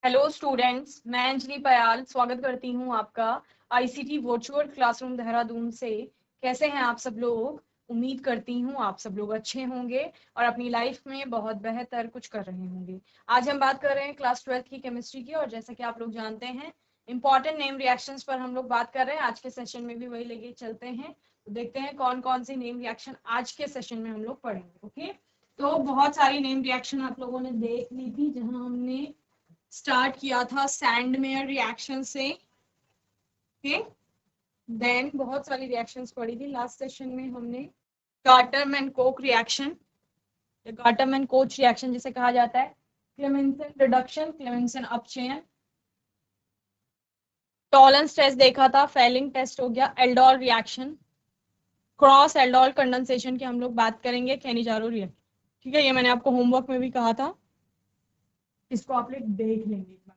Hello students, मैं अंजलि पयाल स्वागत करती हूँ आपका आईसीटी वर्चुअल क्लासरूम देहरादून से। कैसे हैं आप सब लोग? उम्मीद करती हूँ आप सब लोग अच्छे होंगे और अपनी लाइफ में बहुत बेहतर कुछ कर रहे होंगे। आज हम बात कर रहे हैं क्लास 12th की केमिस्ट्री की, और जैसा कि आप लोग जानते हैं इंपॉर्टेंट नेम रिएक्शंस पर हम लोग बात कर रहे हैं। आज के सेशन में भी वही लेके चलते हैं, तो देखते हैं कौन कौन सी नेम रिएक्शन आज के सेशन में हम लोग पढ़ेंगे। ओके, तो बहुत सारी नेम रिएक्शन आप लोगों ने देख ली थी, जहां हमने स्टार्ट किया था सैंडमेयर रिएक्शन से। ओके, देन बहुत सारी रिएक्शंस पढ़ी थी। लास्ट सेशन में हमने Gattermann and Koch reaction, Gattermann and Koch reaction जिसे कहा जाता है, क्लेमेंसन रिडक्शन, क्लेमेंसन अपचयन, टॉलेंस टेस्ट देखा था, फेलिंग टेस्ट हो गया, aldol reaction, cross aldol condensation की हम लोग बात करेंगे, केनिजारो रिएक्शन। ठीक है, ये मैंने आपको होमवर्क में भी कहा था, इसको आप लोग देख लेंगे एक बार।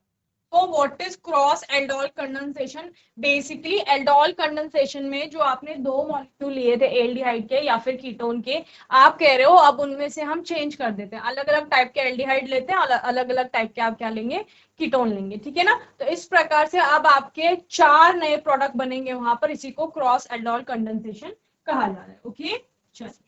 तो what is cross aldol condensation? Basically aldol condensation में जो आपने दो मॉलिक्यूल लिए थे एल्डिहाइड के या फिर कीटोन के, आप कह रहे हो अब उनमें से हम चेंज कर देते हैं, अलग अलग टाइप के एल्डिहाइड लेते हैं, अलग अलग टाइप के आप क्या लेंगे, कीटोन लेंगे। ठीक है ना? तो इस प्रकार से अब आपके 4 नए प्रोडक्ट बनेंगे वहां पर, इसी को क्रॉस एल्डोल कंडेंसेशन कहा जा रहा है। ओके, चलिए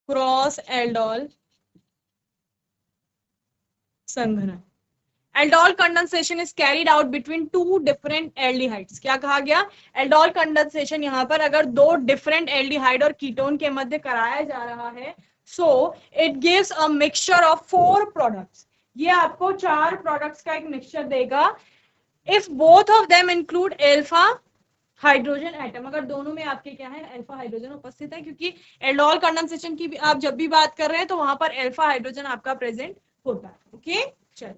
क्रॉस एल्डोल संघनन। Aldol condensation is carried out between two different aldehydes. क्या कहा गया? एल्डोल कंडेंसेशन यहाँ पर अगर दो डिफरेंट एल्डिहाइड और कीटोन के मध्य कराया जा रहा है, so it gives a mixture of 4 products. ये आपको 4 प्रोडक्ट्स का एक मिक्सचर देगा। If both of them include alpha hydrogen atom, अगर दोनों में आपके क्या है, अल्फा हाइड्रोजन उपस्थित है, क्योंकि एल्डोल कंडेंसेशन की भी आप जब भी बात कर रहे हैं तो वहां पर अल्फा हाइड्रोजन आपका प्रेजेंट होता है। ओके, चलिए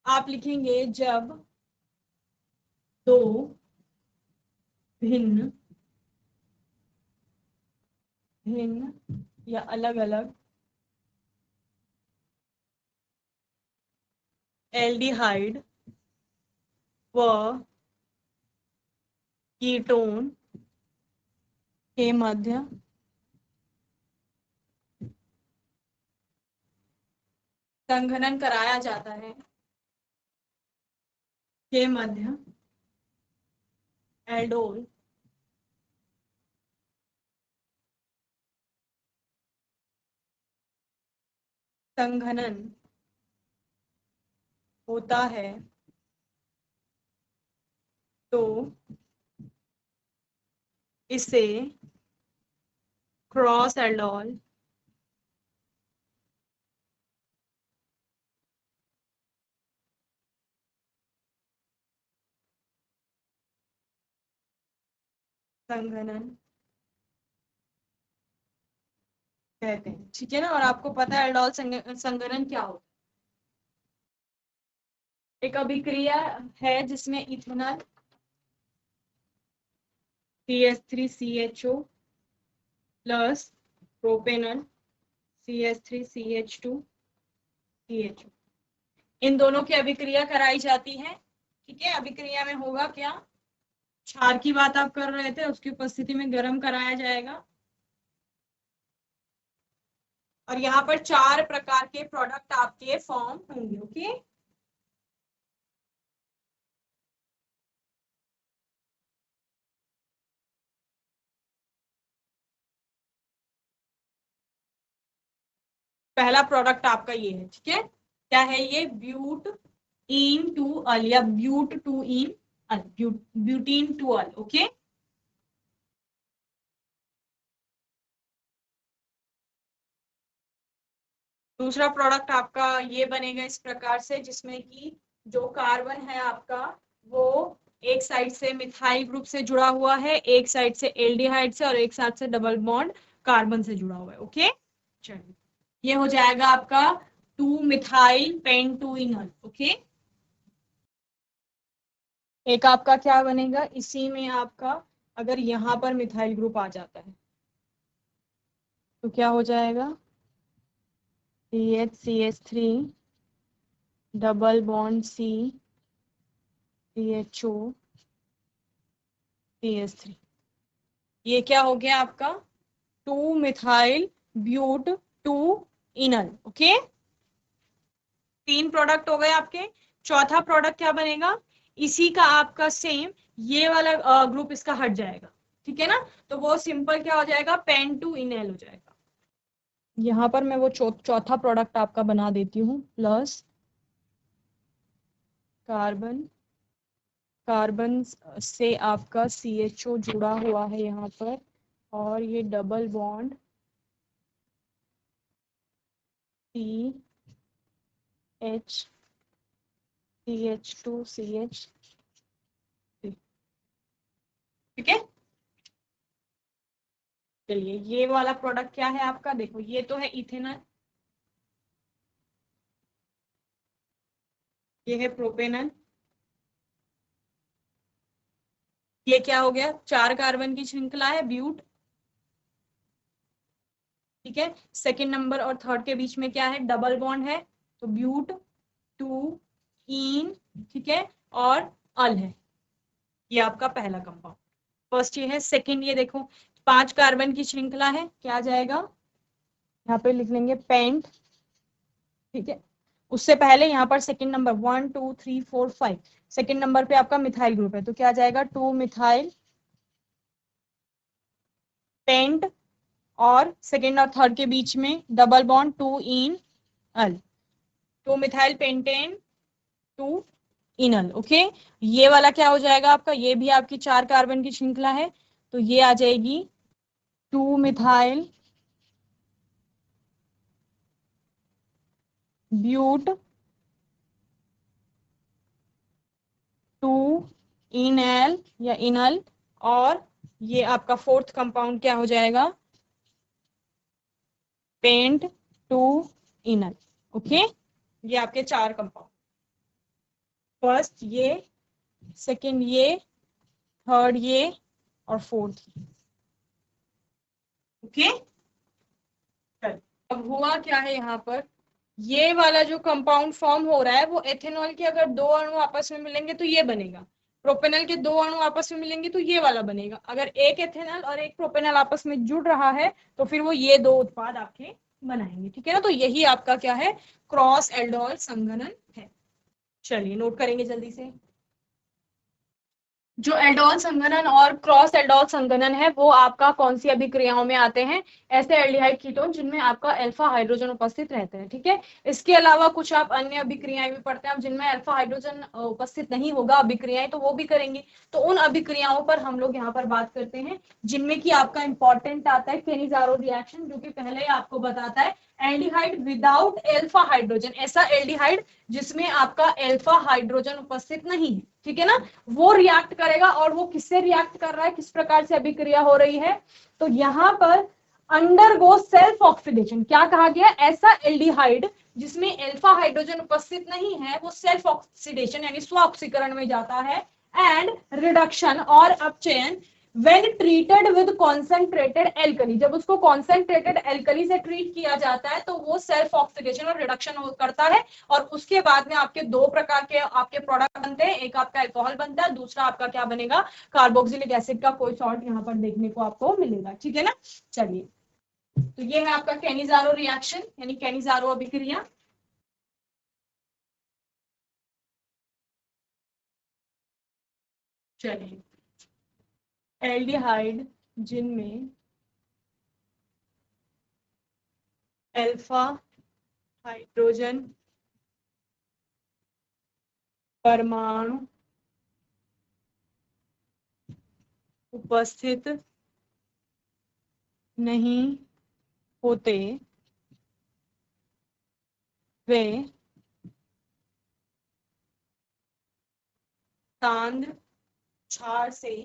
आप लिखेंगे जब दो भिन्न भिन्न या अलग अलग एल्डिहाइड व कीटोन के मध्य संघनन कराया जाता है, के मध्य एल्डोल संघनन होता है, तो इसे क्रॉस एल्डोल संघनन कहते हैं। ठीक है ना? और आपको पता है एल्डोल संघनन क्या होता है? एक अभिक्रिया है जिसमें ethanol CH3CHO plus propanol CH3CH2CHO, इन दोनों की अभिक्रिया कराई जाती है। ठीक है, अभिक्रिया में होगा क्या? क्षार की बात आप कर रहे थे, उसकी उपस्थिति में गर्म कराया जाएगा, और यहाँ पर 4 प्रकार के प्रोडक्ट आपके फॉर्म होंगे। ओके, पहला प्रोडक्ट आपका ये है। ठीक है, क्या है ये? ब्यूट इन टू अल या but two ene al, butene two al. Okay, दूसरा प्रोडक्ट आपका ये बनेगा इस प्रकार से, जिसमें कि जो कार्बन है आपका, वो एक साइड से मिथाइल ग्रुप से जुड़ा हुआ है, एक साइड से एल्डिहाइड से, और एक साइड से डबल बॉन्ड कार्बन से जुड़ा हुआ है। ओके, चलिए ये हो जाएगा आपका 2 मिथाइल पेंटूइनल। ओके, एक आपका क्या बनेगा, इसी में आपका अगर यहाँ पर मिथाइल ग्रुप आ जाता है तो क्या हो जाएगा? CH3 double bond C CHO CH3। ये क्या हो गया आपका 2 मिथाइल ब्यूट 2 इनल। ओके, 3 प्रोडक्ट हो गए आपके। चौथा प्रोडक्ट क्या बनेगा, इसी का आपका सेम ये वाला ग्रुप इसका हट जाएगा, ठीक है ना। तो वो सिंपल क्या हो जाएगा, पेन टू इनल हो जाएगा। यहां पर मैं वो चौथा प्रोडक्ट आपका बना देती हूँ, प्लस कार्बन, कार्बन से आपका CHO जुड़ा हुआ है यहाँ पर, और ये डबल बॉन्ड CH2CH, ठीक है। चलिए ये वाला प्रोडक्ट क्या है आपका, देखो ये तो है इथेनॉल, ये है प्रोपेनॉल, ये क्या हो गया 4 कार्बन की श्रृंखला है ब्यूट, ठीक है। सेकंड नंबर और थर्ड के बीच में क्या है, डबल बॉन्ड है, तो ब्यूट 2 इन, ठीक है, और अल है, ये आपका पहला कंपाउंड। फर्स्ट ये है। सेकंड ये देखो 5 कार्बन की श्रृंखला है, क्या आ जाएगा, यहाँ पे लिख लेंगे पेंट, ठीक है। उससे पहले यहाँ पर सेकंड नंबर 1 2 3 4 5, सेकंड नंबर पे आपका मिथाइल ग्रुप है, तो क्या आ जाएगा 2 मिथाइल पेंट, और सेकंड और थर्ड के बीच में डबल बॉन्ड 2 इन अल, 2 मिथाइल पेंटेन 2 इनल। ओके, ये वाला क्या हो जाएगा आपका, ये भी आपकी 4 कार्बन की श्रृंखला है, तो ये आ जाएगी 2 मिथाइल ब्यूट 2 इनल या इनल, और ये आपका फोर्थ कंपाउंड क्या हो जाएगा, पेंट 2 इनल। ओके, ये आपके 4 कंपाउंड, फर्स्ट ये, सेकंड ये, थर्ड ये, और फोर्थ ये। ओके, अब हुआ क्या है यहाँ पर, ये वाला जो कंपाउंड फॉर्म हो रहा है वो एथेनॉल के अगर 2 अणु आपस में मिलेंगे तो ये बनेगा, प्रोपेनॉल के 2 अणु आपस में मिलेंगे तो ये वाला बनेगा। अगर एक एथेनॉल और एक प्रोपेनॉल आपस में जुड़ रहा है तो फिर वो ये 2 उत्पाद आपके बनाएंगे, ठीक है ना। तो यही आपका क्या है, क्रॉस एल्डोल संघनन है। चलिए नोट करेंगे जल्दी से। जो एल्डोल संघनन और क्रॉस एल्डोल संघनन है वो आपका कौन सी अभिक्रियाओं में आते हैं, ऐसे एल्डिहाइड कीटोन जिनमें आपका अल्फा हाइड्रोजन उपस्थित रहते हैं, ठीक है। इसके अलावा कुछ आप अन्य अभिक्रियाएं भी पढ़ते हैं जिनमें अल्फा हाइड्रोजन उपस्थित नहीं होगा अभिक्रियाएं, तो वो भी करेंगे। तो उन अभिक्रियाओं पर हम लोग यहाँ पर बात करते हैं जिनमें की आपका इंपॉर्टेंट आता है केनिजारो रिएक्शन, जो कि पहले ही आपको बताता है एल्डिहाइड विदाउट अल्फा हाइड्रोजन, ऐसा एल्डिहाइड जिसमें आपका अल्फा हाइड्रोजन उपस्थित नहीं है, ठीक है ना, वो रिएक्ट करेगा। और वो किससे रिएक्ट कर रहा है, किस प्रकार से अभिक्रिया हो रही है, तो यहां पर अंडरगो सेल्फ ऑक्सीडेशन, क्या कहा गया, ऐसा एल्डिहाइड जिसमें अल्फा हाइड्रोजन उपस्थित नहीं है वो सेल्फ ऑक्सीडेशन यानी स्व ऑक्सीकरण में जाता है, एंड रिडक्शन और अपचयन when treated with concentrated alkali, जब उसको concentrated alkali से ट्रीट किया जाता है तो वो सेल्फ ऑक्सीडेशन और रिडक्शन करता है, और उसके बाद में आपके 2 प्रकार के आपके प्रोडक्ट बनते हैं, एक आपका अल्कोहल बनता है, दूसरा आपका क्या बनेगा, कार्बोक्सिलिक एसिड का कोई सॉल्ट यहाँ पर देखने को आपको मिलेगा, ठीक है ना। चलिए, तो ये है आपका कैनिजारो रिएक्शन यानी कैनिजारो अभिक्रिया। चलिए, एल्डिहाइड जिनमें अल्फा हाइड्रोजन परमाणु उपस्थित नहीं होते, वे सांद्र क्षार से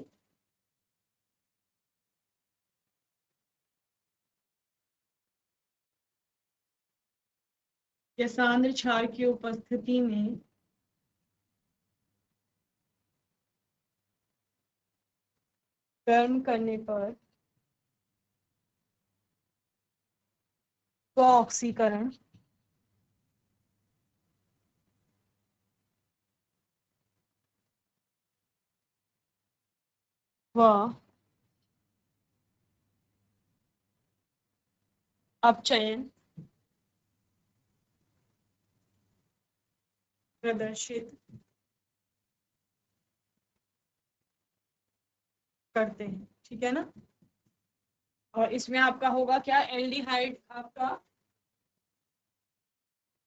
या सांद्र क्षार की उपस्थिति में गर्म करने पर स्व ऑक्सीकरण व अपचयन प्रदर्शित करते हैं, ठीक है ना। और इसमें आपका होगा क्या, एल्डिहाइड आपका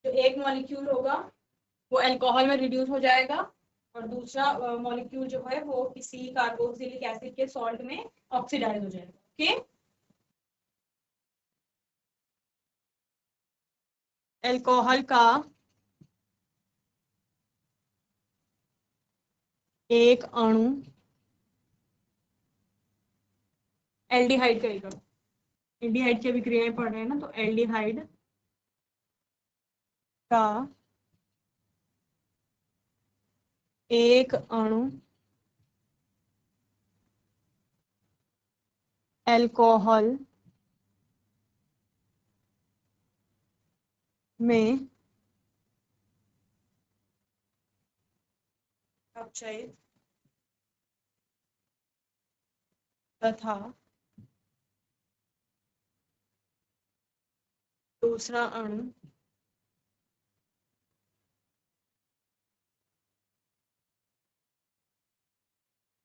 जो एक मॉलिक्यूल होगा वो अल्कोहल में रिड्यूस हो जाएगा, और दूसरा मॉलिक्यूल जो है वो किसी कार्बोक्सिलिक एसिड के सॉल्ट में ऑक्सीडाइज हो जाएगा। ओके, अल्कोहल का एक अणु एल्डिहाइड करेगा, एल्डिहाइड की अभिक्रियाएं पढ़ रहे हैं ना, तो एल्डिहाइड का एक अणु अल्कोहल में अपचयित तथा दूसरा अणु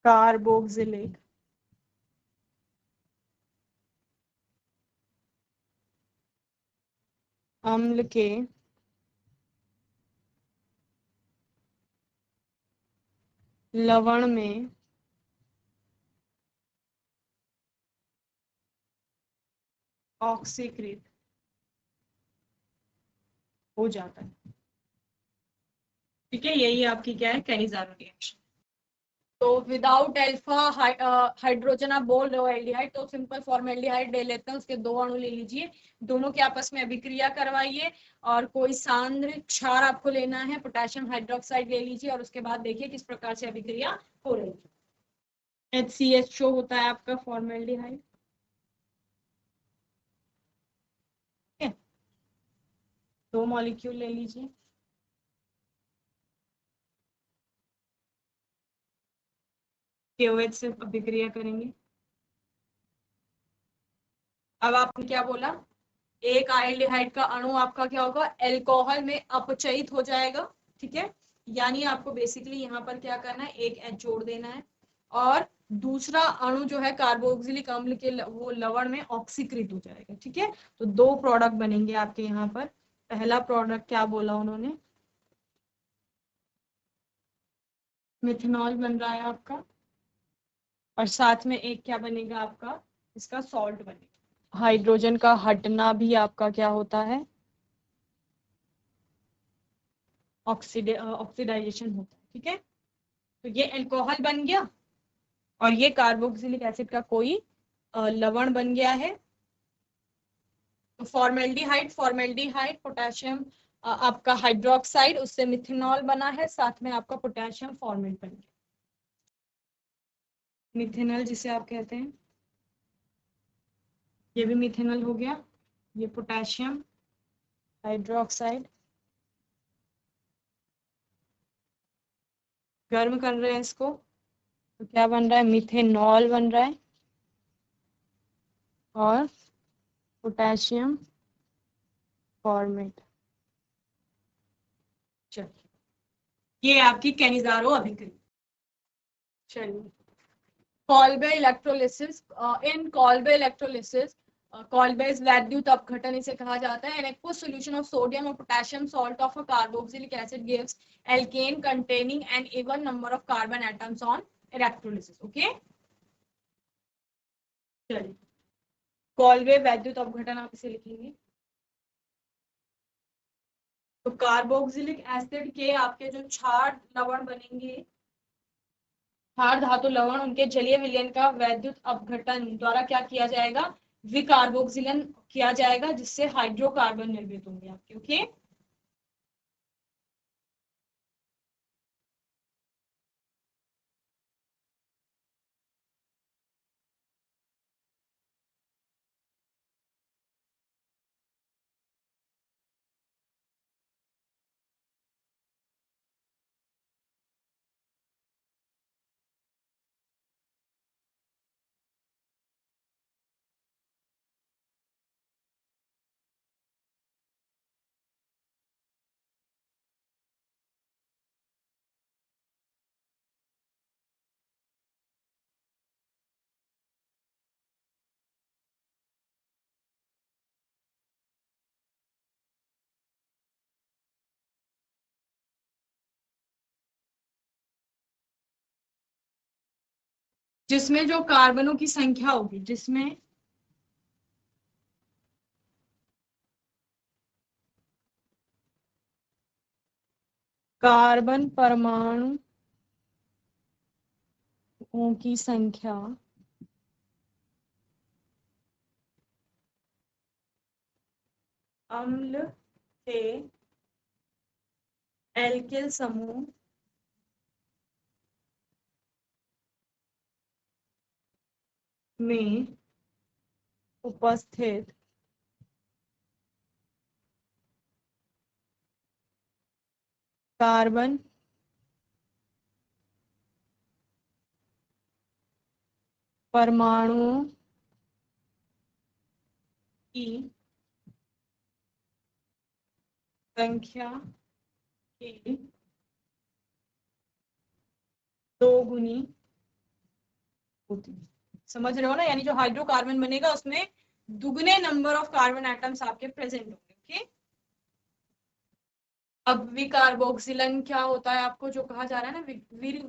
कार्बोक्सिलिक अम्ल के लवण में ऑक्सीकृत हो जाता है, ठीक है। यही आपकी क्या है, कैनिज़ारो रिएक्शन। तो विदाउट अल्फा हाइड्रोजन आप बोल रहे हो एल्डिहाइड, तो सिंपल फॉर्मेल्डिहाइड ले लेते हैं, उसके दो अणु ले लीजिए, दोनों के आपस में अभिक्रिया करवाइए, और कोई सांद्र क्षार आपको लेना है, पोटेशियम हाइड्रोक्साइड ले लीजिए, और उसके बाद देखिए किस प्रकार से अभिक्रिया हो रही है। HCHO होता है आपका फॉर्मेल्डिहाइड, ठीक है, दो मॉलिक्यूल ले लीजिए, KOH से अभिक्रिया करेंगे। अब आपने क्या बोला, एक एल्डिहाइड का अणु आपका क्या होगा, अल्कोहल में अपचयित हो जाएगा, ठीक है। यानी आपको बेसिकली यहाँ पर क्या करना है, एक H जोड़ देना है, और दूसरा अणु जो है कार्बोक्सिलिक अम्ल के वो लवण में ऑक्सीकृत हो जाएगा, ठीक है। तो दो प्रोडक्ट बनेंगे आपके यहाँ पर। पहला प्रोडक्ट क्या बोला उन्होंने, मिथेनॉल बन रहा है आपका, और साथ में एक क्या बनेगा आपका, इसका सॉल्ट बनेगा। हाइड्रोजन का हटना भी आपका क्या होता है, ऑक्सीडाइजेशन होता है, ठीक है। तो ये अल्कोहल बन गया, और ये कार्बोक्सिलिक एसिड का कोई लवण बन गया है। तो फॉर्मेल्डिहाइड, फॉर्मेल्डिहाइड पोटेशियम आपका हाइड्रोक्साइड, उससे मिथेनॉल बना है, साथ में आपका पोटेशियम फॉर्मेट बन गया, मिथेनॉल जिसे आप कहते हैं, ये भी मिथेनॉल हो गया। ये पोटेशियम हाइड्रोक्साइड, गर्म कर रहे हैं इसको, तो क्या बन रहा है, मिथेनॉल बन रहा है, और पोटेशियम फॉर्मेट। चलिए, ये आपकी कैनिज़ारो अभिक्रिया। चलिए, कॉल्बे इलेक्ट्रोलिसिस, इन कॉल्बे इलेक्ट्रोलिसिस, कॉल्बेज वैद्युत अपघटन इसे कहा जाता है। An aqueous solution of sodium or potassium salt of a carboxylic acid gives alkane containing an even number of carbon atoms on electrolysis. Okay, चलिए, कॉल्बे वैद्युत अपघटन आप इसे लिखेंगे, तो कार्बोक्सिलिक एसिड के आपके जो क्षार लवण बनेंगे, क्षार धातु लवण, उनके जलीय विलयन का वैद्युत अपघटन द्वारा क्या किया जाएगा, विकार्बोक्सिलन किया जाएगा, जिससे हाइड्रोकार्बन निर्मित होंगे आपके। ओके, जिसमें जो कार्बनों की संख्या होगी, जिसमें कार्बन परमाणुओं की संख्या अम्ल के एल्किल समूह में उपस्थित कार्बन परमाणुओं की संख्या की 2 गुनी होती है। समझ रहे हो ना, यानी जो हाइड्रोकार्बन बनेगा उसमें दुगने नंबर ऑफ कार्बन एटम्स आपके प्रेजेंट होंगे। ओके, अब विकार्बोक्सिलन क्या होता है, आपको जो कहा जा रहा है ना,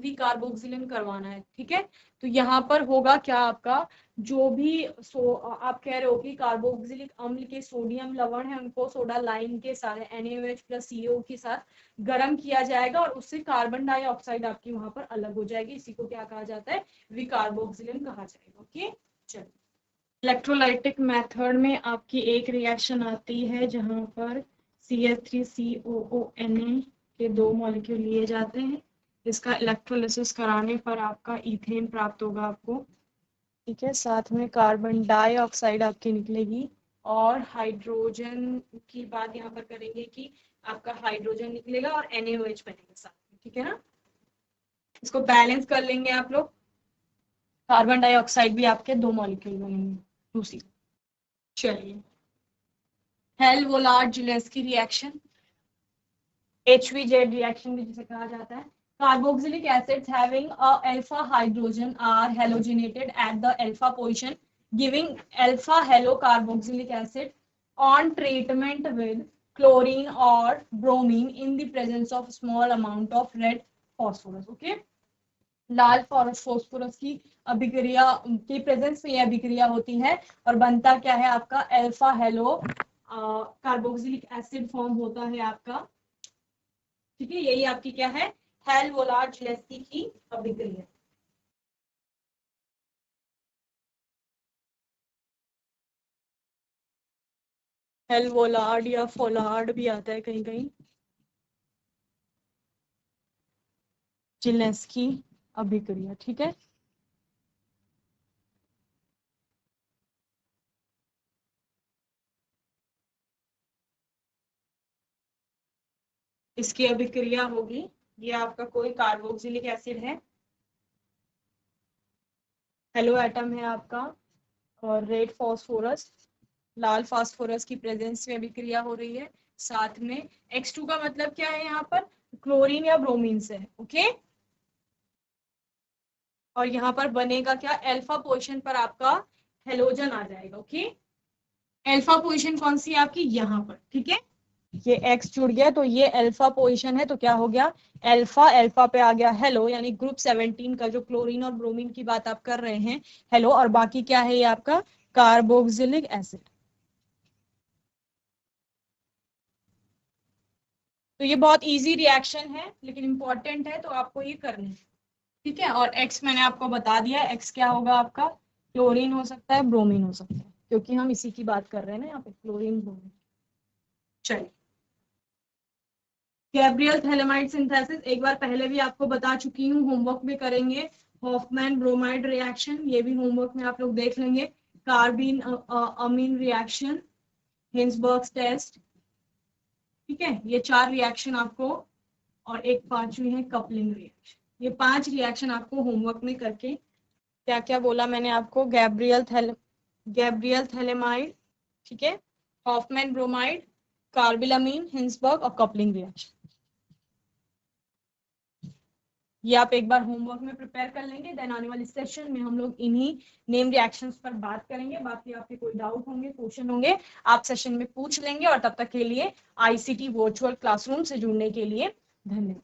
विकार्बोक्सिलन करवाना है, ठीक है। तो यहाँ पर होगा क्या, आपका जो भी आप कह रहे हो कि कार्बोक्सिलिक अम्ल के सोडियम लवण है उनको सोडा लाइम के साथ NaOH प्लस CO के साथ गर्म किया जाएगा और उससे कार्बन डाइऑक्साइड आपकी वहां पर अलग हो जाएगी। इसी को क्या कहा जाता है, विकार्बोक्सिलन कहा जाएगा। ओके, चलिए। इलेक्ट्रोलाइटिक मेथड में आपकी एक रिएक्शन आती है जहां पर CH3COONA के 2 मॉलिक्यूल लिए जाते हैं। इसका इलेक्ट्रोलिसिस कराने पर आपका इथेन प्राप्त होगा आपको, ठीक है। साथ में कार्बन डाइऑक्साइड आपकी निकलेगी और हाइड्रोजन की बात यहाँ पर करेंगे कि आपका हाइड्रोजन निकलेगा और NaOH बनेगा साथ में, ठीक है ना। इसको बैलेंस कर लेंगे आप लोग, कार्बन डाइऑक्साइड भी आपके 2 मॉलिक्यूल बनेंगे दूसरी। चलिए, हेल-वोलार्ड-जिलेस्की रिएक्शन, HVZ रिएक्शन भी जिसे कहा जाता है। Carboxylic acids having a alpha hydrogen are halogenated at the alpha position, giving alpha halocarboxylic acid on treatment with chlorine or bromine in the presence of small amount of red phosphorus. Okay, Lal phosphorus की अभिक्रिया की presence में यह अभिक्रिया होती है और बनता क्या है, आपका alpha hello carboxylic acid form होता है आपका, ठीक है। यही आपकी क्या है, हेल-वोलार्ड-जिलेस्की की अभिक्रिया। हेल-वोलार्ड या फोलार्ड भी आता है कहीं कहीं, जिलेस्की अभिक्रिया, ठीक है। इसकी अभिक्रिया होगी, ये आपका कोई कार्बोक्सिलिक एसिड है, हेलो एटम है आपका, और रेड फॉस्फोरस, लाल फास्फोरस की प्रेजेंस में अभिक्रिया हो रही है। साथ में X2 का मतलब क्या है, यहाँ पर क्लोरीन या ब्रोमीन से है। ओके, और यहाँ पर बनेगा क्या, अल्फा पोजीशन पर आपका हेलोजन आ जाएगा। ओके, अल्फा पोजीशन कौन सी है आपकी, यहाँ पर, ठीक है। ये X जुड़ गया तो ये अल्फा पोजीशन है, तो क्या हो गया, अल्फा अल्फा पे आ गया हेलो, यानी ग्रुप 17 का जो क्लोरीन और ब्रोमीन की बात आप कर रहे हैं, हेलो, और बाकी क्या है ये आपका कार्बोक्सिलिक एसिड। तो ये बहुत इजी रिएक्शन है लेकिन इंपॉर्टेंट है, तो आपको ये करना है, ठीक है। और X मैंने आपको बता दिया, X क्या होगा आपका, क्लोरीन हो सकता है, ब्रोमीन हो सकता है, क्योंकि हम इसी की बात कर रहे हैं ना यहाँ पे, क्लोरीन ब्रोमीन। चलिए, गैब्रियल थैलेमाइड सिंथेसिस एक बार पहले भी आपको बता चुकी हूँ, होमवर्क में करेंगे। हॉफमैन ब्रोमाइड रिएक्शन, ये भी होमवर्क में आप लोग देख लेंगे। कार्बिन अमीन रिएक्शन, हिंसबर्ग्स टेस्ट, ठीक है। ये 4 रिएक्शन आपको, और एक 5वीं है कपलिंग रिएक्शन। ये 5 रिएक्शन आपको होमवर्क में करके, क्या क्या बोला मैंने आपको, गैब्रियल थैलेमाइड, ठीक है, हॉफमैन ब्रोमाइड, कार्बिलामीन, हिंसबर्ग और कपलिंग रिएक्शन, ये आप एक बार होमवर्क में प्रिपेयर कर लेंगे। देन आने वाली सेशन में हम लोग इन्हीं नेम रिएक्शंस पर बात करेंगे। बाकी आपके कोई डाउट होंगे, क्वेश्चन होंगे, आप सेशन में पूछ लेंगे। और तब तक के लिए ICT वर्चुअल क्लासरूम से जुड़ने के लिए धन्यवाद।